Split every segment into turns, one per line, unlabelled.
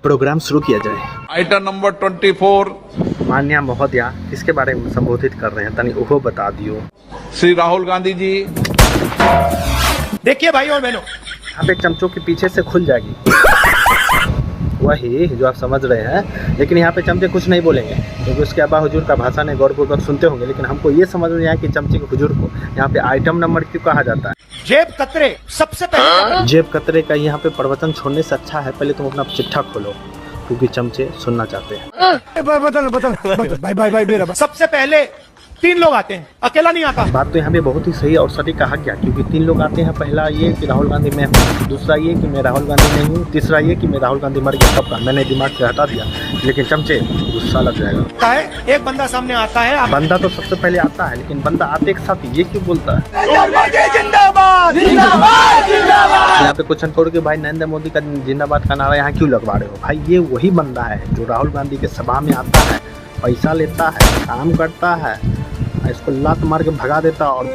Programme शुरू किया जाए।
Item number 24।
माननीय महोदया, किसके बारे में संबोधित कर रहे हैं तनी वो बता दियो।
श्री राहुल गांधी जी।
देखिए भाई और बहनों,
यहाँ पे चमचों के पीछे से खुल जाएगी वही जो आप समझ रहे हैं, लेकिन यहाँ पे चमचे कुछ नहीं बोलेंगे क्योंकि उसके अब्बा हुजूर का भाषण है, गौरपूर्वक सुनते होंगे। लेकिन हमको ये समझ में आया कि चमचे के हुजूर को यहाँ पे आइटम नंबर क्यों कहा जाता है।
जेब कतरे सबसे पहले
जेब कतरे का यहाँ पे प्रवचन छोड़ने से अच्छा है पहले तुम अपना चिट्ठा खोलो, क्योंकि चमचे सुनना चाहते हैं।
बदल भाई मेरा सबसे पहले 3 लोग आते हैं, अकेला नहीं आता।
बात तो यहाँ पे बहुत ही सही और सटीक कहा गया, क्योंकि 3 लोग आते हैं। पहला ये कि राहुल गांधी मैं हूँ, दूसरा ये कि मैं राहुल गांधी नहीं हूँ, तीसरा ये कि मैं राहुल गांधी मर गया। सबका मैंने दिमाग से हटा दिया, लेकिन चमचे गुस्सा लग जाएगा।
एक बंदा सामने आता है,
बंदा तो सबसे पहले आता है, लेकिन बंदा आते एक साथ ये क्यों बोलता है। यहाँ पे क्वेश्चन करो कि भाई नरेंद्र मोदी का जिंदाबाद का नारा यहाँ क्यों लगवा रहे हो। भाई ये वही बंदा है जो राहुल गांधी के सभा में आता है, पैसा लेता है, काम करता है, इसको लात मार के भगा देता और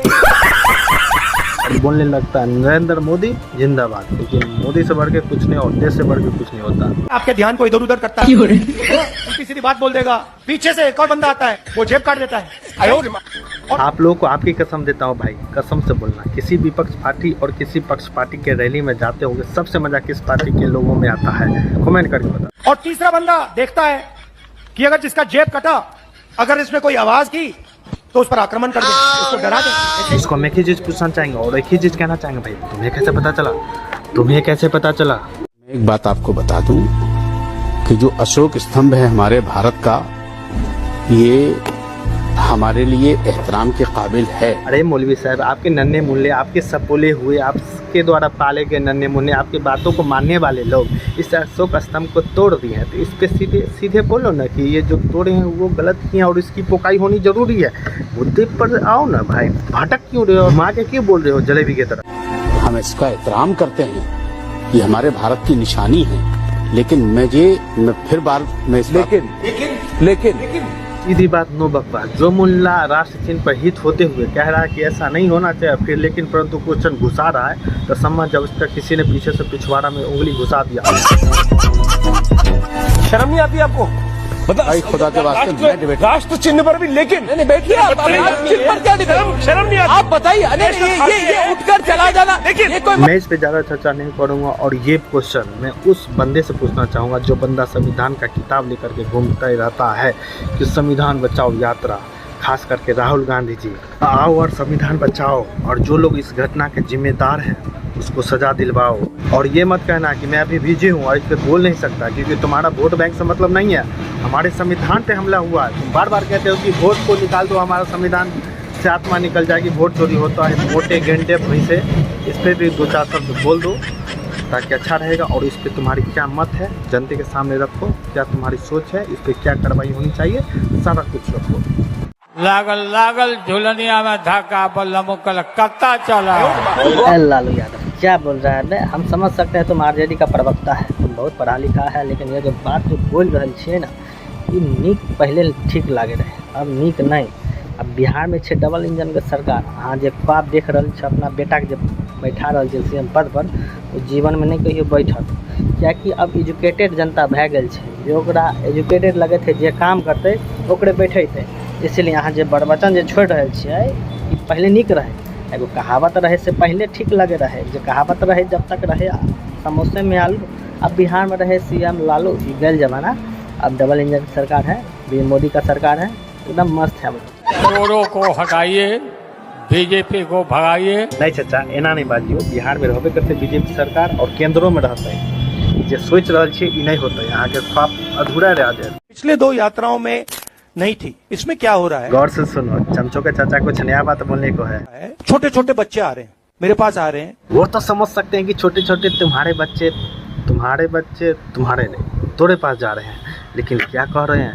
बोलने लगता है नरेंद्र मोदी जिंदाबाद, क्योंकि मोदी से बढ़ के कुछ नहीं और देश से बढ़ के कुछ नहीं होता।
आपके ध्यान को इधर उधर करता है, उल्टी सीधी बात बोल देगा। पीछे से एक और बंदा आता है, वो जेब काट देता है।
आप लोगों को आपकी कसम देता हूँ भाई, कसम से बोलना, किसी विपक्ष पार्टी और किसी पक्ष पार्टी के रैली में जाते होंगे, सबसे मजा किस पार्टी के लोगों में आता है, कमेंट करके बता।
और तीसरा बंदा देखता है कि अगर जिसका जेब कटा, अगर इसमें कोई आवाज की तो उस पर आक्रमण कर दे, उसको डरा दे।
इसको हम एक ही चीज पूछना चाहेंगे और एक ही चीज कहना चाहेंगे, भाई तुम्हें कैसे पता चला, तुम्हें कैसे पता चला।
एक बात आपको बता दूं कि जो अशोक स्तंभ है हमारे भारत का, ये हमारे लिए एहतराम के काबिल है।
अरे मौलवी साहब, आपके नन्हे मुन्ने, आपके सपोले हुए, आपके द्वारा पाले गए नन्हे मुन्ने, आपकी बातों को मानने वाले लोग इस अशोक स्तंभ को तोड़ दिए हैं, तो इस पे सीधे सीधे बोलो ना कि ये जो तोड़े हैं वो गलत किए और इसकी पोकाई होनी जरूरी है। मुद्दे पर आओ ना भाई, भटक क्यों रहे हो, माँ के क्यों बोल रहे हो जलेबी की तरह।
हम इसका एहतराम करते हैं, ये हमारे भारत की निशानी है, लेकिन मैं सीधी बात नो बकवास। जो मुल्ला राष्ट्र चिन्ह पर हित होते हुए कह रहा है कि ऐसा नहीं होना चाहिए, फिर लेकिन परंतु क्वेश्चन घुसा रहा है, तो सम्मान जब उसका किसी ने पीछे से पिछवाड़ा में उंगली घुसा दिया।
शर्म नहीं आती आपको?
भाई खुदा के वास्ते मैं डिबेट
राष्ट्र चिन्ह पर भी, लेकिन नहीं बैठिए आप, चिन्ह पर क्या डिबेट? शर्म नहीं आती? आप बताइए, ये उठकर चला जाना। लेकिन
मैं इस पे ज्यादा चर्चा नहीं करूंगा और ये क्वेश्चन मैं उस बंदे से पूछना चाहूंगा जो बंदा संविधान का किताब लेकर के घूमता ही रहता है कि संविधान बचाओ यात्रा, खास करके राहुल गांधी जी आओ और संविधान बचाओ, और जो लोग इस घटना के जिम्मेदार हैं उसको सजा दिलवाओ। और ये मत कहना कि मैं अभी बीजे हूँ और इस पर बोल नहीं सकता, क्योंकि तुम्हारा वोट बैंक से मतलब नहीं है, हमारे संविधान पे हमला हुआ है। तुम बार बार कहते हो कि वोट को निकाल दो, हमारा संविधान से आत्मा निकल जाएगी, वोट चोरी होता है, वोटे घंटे भैंसे, इस पर भी 2-4 शब्द बोल दो ताकि अच्छा रहेगा। और इस पर तुम्हारी क्या मत है जनता के सामने रखो, क्या तुम्हारी सोच है, इस पर क्या कार्रवाई होनी चाहिए, सारा कुछ रखो।
लागल झुलनिया में धक्का बल्लमो कलकत्ता चला।
लालू यादव क्या बोल रहा है? हम समझ सकते हैं तुम आरजेडी का प्रवक्ता है, तुम बहुत पढ़ा लिखा है, लेकिन ये जो बात जो बोल रहे छे ना, ये नीक पहले ठीक लागे रहे, अब नीक नहीं। अब बिहार में छे डबल इंजन के सरकार, अहाँ जे ख्वाब देख रहे छे अपना बेटा के जब बैठा रहे छे सीएम पद पर, वो जीवन में नहीं कहियो बैठत, कियाकि अब एजुकेटेड जनता भए गेल छे, जो ओकरा एजुकेटेड लगे थे, जे काम करते ओकरे बैठेते। इसलिए यहाँ जे प्रवचन जे छोड़ रहे छियै, पहले नीक रहे, एगो कहावत रहे से पहले ठीक लगे रहे, जो कहावत रहे जब तक रहे समोसे में आलू। अब बिहार में रहे सीएम लालू, गैल जमाना, अब डबल इंजन सरकार है, मोदी का सरकार है, एकदम मस्त है।
चोरों को हटाइए, बीजेपी को भगाइए।
नहीं चाचा, एना नहीं बाजियो, बिहार में रहबे करते बीजेपी सरकार और केंद्रों में रहता है, जो सोच रहा छे ई नहीं होता, यहाँ के ख्वाब अधूरा रह जाए।
पिछले 2 यात्राओं में नहीं थी, इसमें क्या हो रहा है?
गौर से सुनो, चमचों के चाचा कुछ नया बात बोलने को है।
छोटे छोटे बच्चे आ रहे हैं, मेरे पास आ रहे हैं,
वो तो समझ सकते हैं कि छोटे छोटे तुम्हारे बच्चे तुम्हारे नहीं तुम्हारे पास जा रहे हैं, लेकिन क्या कह रहे हैं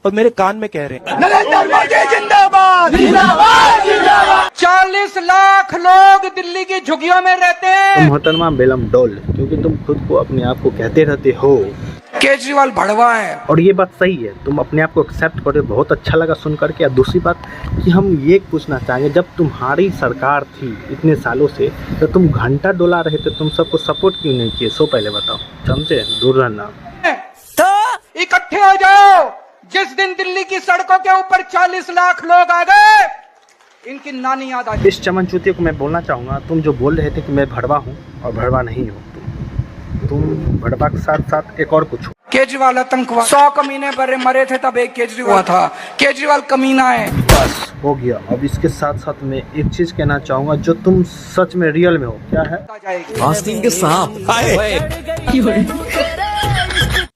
और मेरे कान में कह रहे हैं,
नरेंद्र मोदी जिंदाबाद, जिंदाबाद, जिंदाबाद। 40 लाख लोग दिल्ली की झुग्गियों में रहते हैं।
तुम मोहतरमा बेलम डोल, क्योंकि तुम खुद को अपने आप को कहते रहते हो
केजरीवाल भड़वा है,
और ये बात सही है, तुम अपने आप को एक्सेप्ट करो, बहुत अच्छा लगा सुन करके। और दूसरी बात कि हम ये पूछना चाहेंगे, जब तुम्हारी सरकार थी इतने सालों से, तो तुम घंटा डोला रहे थे, तुम सबको सपोर्ट क्यों नहीं किए? सो पहले बताओ, चमचे दूर रहना।
इकट्ठे हो जाओ। जिस दिन दिल्ली की सड़कों के ऊपर 40 लाख लोग आ गए, इनकी नानी याद आ गई।
इस चमन चूतिए को मैं बोलना चाहूँगा, तुम जो बोल रहे थे कि मैं भड़वा हूँ और भड़वा नहीं हूँ, तुम भड़वा के साथ साथ एक और कुछ हो।
केजरीवाल आतंकवाद, 100 कमीने पर मरे थे तब एक केजरीवाल था। केजरीवाल कमीना है।
बस हो गया। अब इसके साथ साथ मैं एक चीज कहना चाहूँगा, जो तुम सच में रियल में हो, क्या है?
आस्तीन के सांप।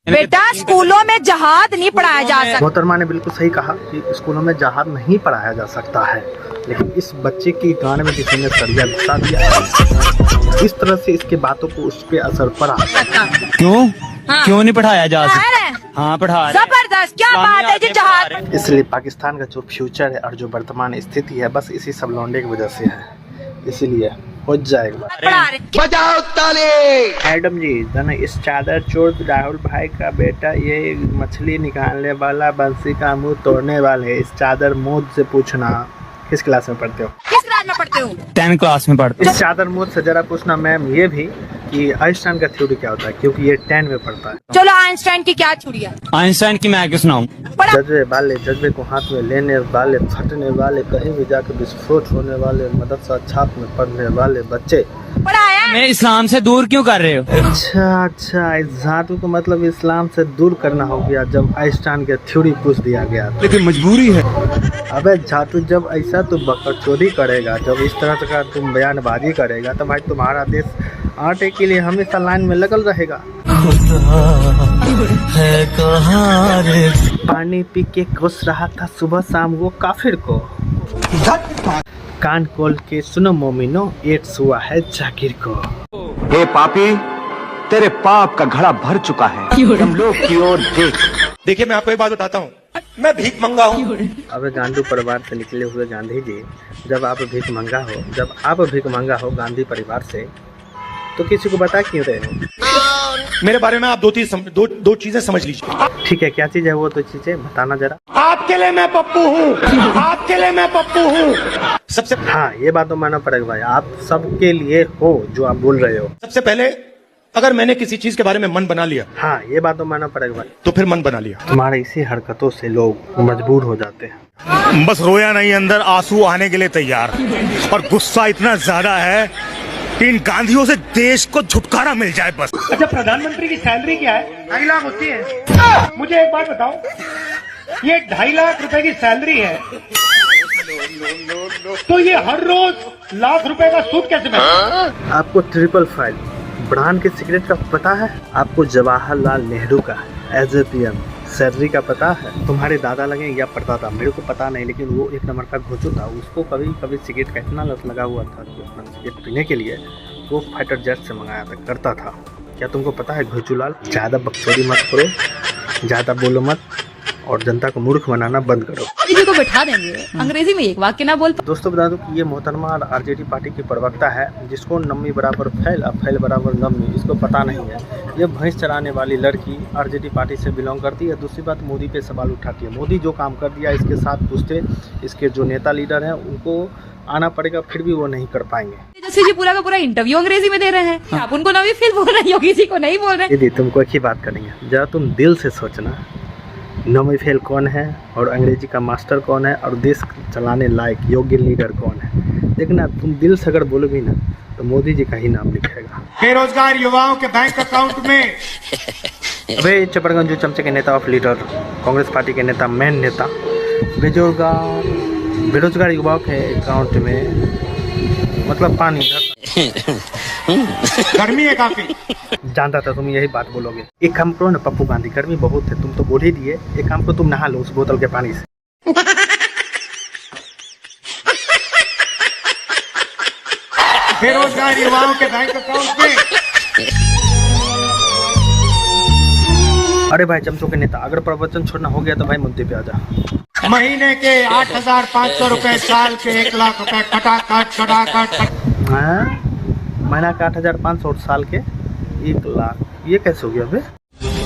बेटा स्कूलों में जहाद नहीं पढ़ाया जा सकता।
मोहतरमा ने बिल्कुल सही कहा कि स्कूलों में जहाद नहीं पढ़ाया जा सकता है, लेकिन इस बच्चे की गाने में किसी ने सरिया घुसा दिया। इस तरह से इसके बातों को उस पर असर पड़ा।
क्यों? हाँ। क्यों नहीं पढ़ाया जा सकता? हाँ पढ़ा।
जबरदस्त, क्या बात है जी जहाद।
इसलिए पाकिस्तान का जो फ्यूचर है और जो वर्तमान स्थिति है, बस इसी सब लौंडे की वजह से है। इसीलिए हो जाएगा।
बजाओ ताली।
मैडम जी, जना इस चादर चोर राहुल भाई का बेटा, ये मछली निकालने वाला बंसी का मुंह तोड़ने वाले, इस चादर मोद से पूछना किस क्लास में पढ़ते हो?
किस क्लास में पढ़ते हो?
10 क्लास में पढ़ते।
इस चादर मोद से जरा पूछना मैम ये भी कि आइंस्टाइन का थ्योरी क्या होता है, क्योंकि ये 10 में पढ़ता है।
चलो आइंस्टाइन की क्या थ्योरी है?
आइंस्टाइन की मैं क्या सुनाऊं?
जज्बे वाले, जज्बे को हाथ में लेने वाले, फटने वाले, कहीं भी जाकर विस्फोट होने वाले, मदरसा छाप में पढ़ने वाले बच्चे।
पढ़ाया?
मैं इस्लाम से दूर क्यों कर रहे हो?
अच्छा, इस धातु को मतलब इस्लाम से दूर करना हो गया जब आइंस्टाइन के थ्योरी पूछ दिया गया।
लेकिन मजबूरी है।
अबे झातु, जब ऐसा तू बकचोदी करेगा, जब इस तरह का तुम बयानबाजी करेगा, तो भाई तुम्हारा देश आटे के लिए हमेशा लाइन में लगल रहेगा। पानी पी के घुस रहा था सुबह शाम वो काफिर को। कान खोल के सुनो मोमिनो, एड्स हुआ है जाकिर को।
हे पापी, तेरे पाप का घड़ा भर चुका है, हम लोग की ओर देख।
देखिए मैं आपको एक बात बताता हूँ, मैं भीख मंगा हूँ।
अब गांधी परिवार से निकले हुए गांधी जी, जब आप भीख मंगा हो गांधी परिवार से, तो किसी को बता क्यों रहे हो?
मेरे बारे में आप दो चीजें समझ लीजिए।
ठीक है, क्या चीज है वो? तो चीजें बताना जरा।
आपके लिए मैं पप्पू हूँ, आपके लिए मैं पप्पू हूँ। सबसे
हाँ, ये बात तो मानना पड़ेगा भाई, आप सबके लिए हो जो आप बोल रहे हो।
सबसे पहले अगर मैंने किसी चीज के बारे में मन बना लिया,
हाँ, ये बात तो मानना पड़ेगा भाई,
तो फिर मन बना लिया।
तुम्हारे इसी हरकतों से लोग मजबूर हो जाते हैं।
बस रोया नहीं, अंदर आंसू आने के लिए तैयार, और गुस्सा इतना ज्यादा है कि इन गांधियों से देश को छुटकारा मिल जाए बस।
अच्छा, प्रधानमंत्री की सैलरी क्या है? 2.5 लाख होती है। मुझे एक बात बताओ, ये 2.5 लाख रुपए की सैलरी है, तो ये हर रोज लाख रुपए का सूद कैसे मिलता?
आपको 555 ब्रांड के सिगरेट का पता है? आपको जवाहरलाल नेहरू का एज ए PM सैलरी का पता है? तुम्हारे दादा लगे या परदादा, मेरे को पता नहीं, लेकिन वो एक नंबर का घोचू था। उसको कभी कभी सिगरेट का इतना लत लगा हुआ था कि अपना सिगरेट पीने के लिए वो फाइटर जेट से मंगाया करता था। क्या तुमको पता है घोचूलाल? ज़्यादा बकचोदी मत करो, ज़्यादा बोलो मत, और जनता को मूर्ख बनाना बंद करो।
किसी को बैठा देंगे, अंग्रेजी में एक वाक्य ना बोल।
दोस्तों बता दूं कि ये मोहतरमा RJD पार्टी की प्रवक्ता है, जिसको नम्मी बराबर फैल और फैल बराबर नम्मी, इसको पता नहीं है। ये भैंस चराने वाली लड़की RJD पार्टी से बिलोंग करती है। दूसरी बात, मोदी पे सवाल उठाती है। मोदी जो काम कर दिया, इसके साथ पूछते इसके जो नेता लीडर हैं उनको आना पड़ेगा, फिर भी वो नहीं कर पाएंगे।
जैसे जी पूरा का पूरा इंटरव्यू अंग्रेजी में दे रहे हैं। हाँ। आप उनको नवी फील बोल रहे हैं, योगी जी को नहीं बोल रहे।
दीदी, तुमको एक ही बात करेंगे, जरा तुम दिल से सोचना, नमी फेल कौन है और अंग्रेजी का मास्टर कौन है और देश चलाने लायक योग्य लीडर कौन है। देखना, तुम दिल से अगर बोलोगी ना तो मोदी जी का ही नाम लिखेगा।
बेरोजगार युवाओं के बैंक अकाउंट में।
अबे चपड़गंज चमचे के नेता ऑफ लीडर, कांग्रेस पार्टी के नेता, मेन नेता, बेरोजगार युवाओं के अकाउंट में मतलब पानी
गर्मी है काफी।
जानता था तुम यही बात बोलोगे। एक काम करो ना पप्पू गांधी, गर्मी बहुत है, तुम तो बोल ही दिए। एक काम करो, तुम नहा लो उस बोतल के पानी से।
बेरोजगार युवाओं के बैंक अकाउंट में।
अरे भाई चमचों के नेता, अगर प्रवचन छोड़ना हो गया तो भाई मुद्दे पे आ जा।
महीने के 8,500 रुपए, साल के 1 लाख रुपए, खटाखट।
महीना का 8,500 और साल के 1 लाख, ये कैसे हो गया बे?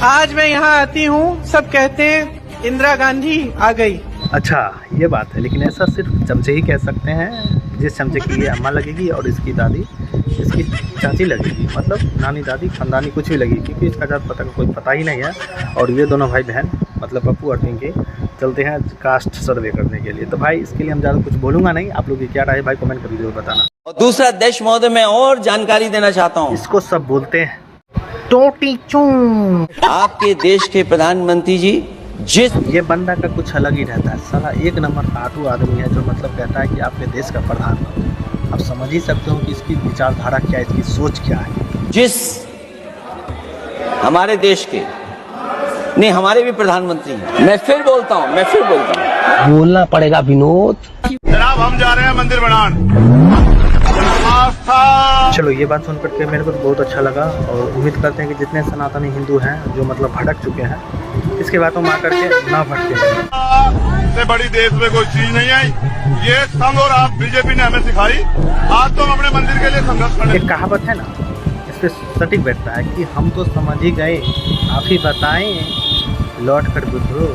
आज मैं यहाँ आती हूँ, सब कहते हैं इंदिरा गांधी आ गई।
अच्छा ये बात है, लेकिन ऐसा सिर्फ चमचे ही कह सकते हैं। जिस चमचे की ये अम्मा लगेगी और इसकी दादी इसकी चाची लगेगी, मतलब नानी दादी खानदानी कुछ भी लगेगी, क्योंकि इसका जात पता का कोई पता ही नहीं है। और ये दोनों भाई बहन मतलब पप्पू और पिंकी चलते हैं कास्ट सर्वे करने के लिए। तो भाई इसके लिए हम ज़्यादा कुछ बोलूँगा नहीं, आप लोग की क्या राय है भाई कमेंट करके जरूर बताना।
और दूसरा देश महोदय मैं और जानकारी देना चाहता हूँ,
इसको सब बोलते हैं टोटी चू।
आपके देश के प्रधानमंत्री जी जिस
ये बंदा का कुछ अलग ही रहता है, साला एक नंबर आटू आदमी है जो मतलब कहता है कि आपके देश का प्रधानमंत्री। आप समझ ही सकते हो कि इसकी विचारधारा क्या है, इसकी सोच क्या है।
जिस हमारे देश के नहीं हमारे भी प्रधानमंत्री हैं। मैं फिर बोलता हूँ
बोलना पड़ेगा विनोद।
जनाब हम जा रहे हैं मंदिर बनान।
चलो ये बात सुन करके मेरे को तो बहुत अच्छा लगा, और उम्मीद करते हैं कि जितने सनातनी हिंदू हैं जो मतलब भटक चुके हैं, इसके बातों में आकर के ना भटके।
से बड़ी देश में कोई चीज नहीं आई, ये संघ और आप बीजेपी ने हमें सिखाई। आज तो हम अपने मंदिर के लिए संघर्ष करने।
एक कहावत है ना, इस पे सटीक बैठता है कि हम तो समझ ही गए, आप ही बताएं लौट कर बुद्धू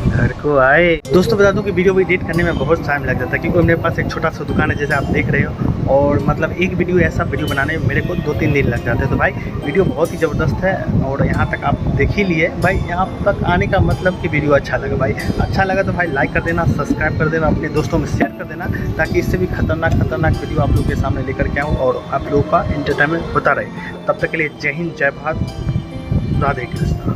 घर को आए। दोस्तों बता दूं कि वीडियो एडिट करने में बहुत टाइम लग जाता है, क्योंकि मेरे पास एक छोटा सा दुकान है जैसे आप देख रहे हो, और मतलब एक वीडियो ऐसा वीडियो बनाने में मेरे को 2-3 दिन लग जाते हैं। तो भाई वीडियो बहुत ही ज़बरदस्त है, और यहाँ तक आप देख ही लिए भाई। यहाँ तक आने का मतलब कि वीडियो अच्छा लगा भाई। अच्छा लगा तो भाई लाइक कर देना, सब्सक्राइब कर देना, अपने दोस्तों में शेयर कर देना, ताकि इससे भी खतरनाक वीडियो आप लोग के सामने लेकर के आऊँ और आप लोगों का एंटरटेनमेंट होता रहे। तब तक के लिए जय हिंद, जय भारत, राधे कृष्ण।